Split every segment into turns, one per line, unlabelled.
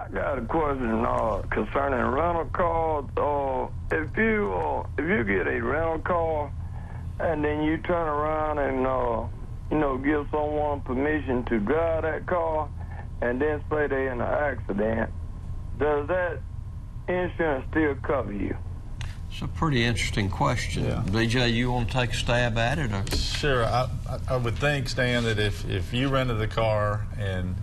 I got a question concerning rental cars. If you get a rental car and then you turn around and give someone permission to drive that car, and then say they're in an accident, does that insurance still cover you?
It's a pretty interesting question. Yeah. BJ, you want to take a stab at it? Or?
Sure. I would think, Stan, that if you rented the car and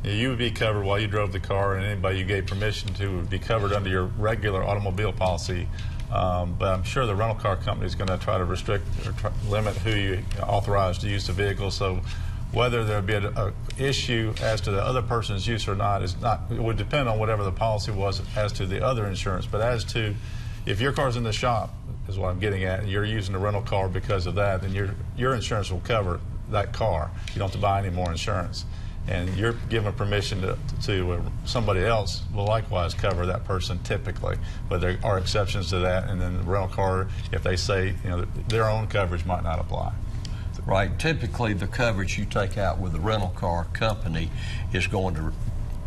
you would be covered while you drove the car, and anybody you gave permission to would be covered under your regular automobile policy. But I'm sure the rental car company is going to try to restrict or limit who you authorize to use the vehicle. So whether there would be an issue as to the other person's use or not it would depend on whatever the policy was as to the other insurance. But as to if your car's in the shop, is what I'm getting at, and you're using a rental car because of that, then your insurance will cover that car. You don't have to buy any more insurance. And you're given permission to somebody else will likewise cover that person typically. But there are exceptions to that, and then the rental car, if they say their own coverage might not apply.
Right. Typically, the coverage you take out with the rental car company is going to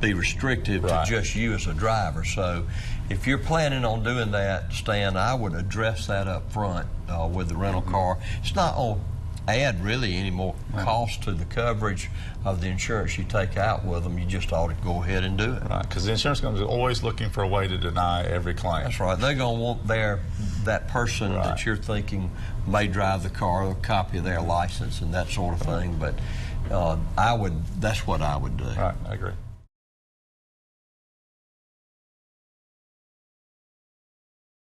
be restrictive to just you as a driver. So if you're planning on doing that, Stan, I would address that up front with the rental car. It's not going to add really any more cost to the coverage of the insurance you take out with them. You just ought to go ahead and do it.
Right, because the insurance company is always looking for a way to deny every claim.
That's right. They're going to want that person that you're thinking may drive the car, a copy of their license and that sort of thing. But that's what I would do.
Right, I agree.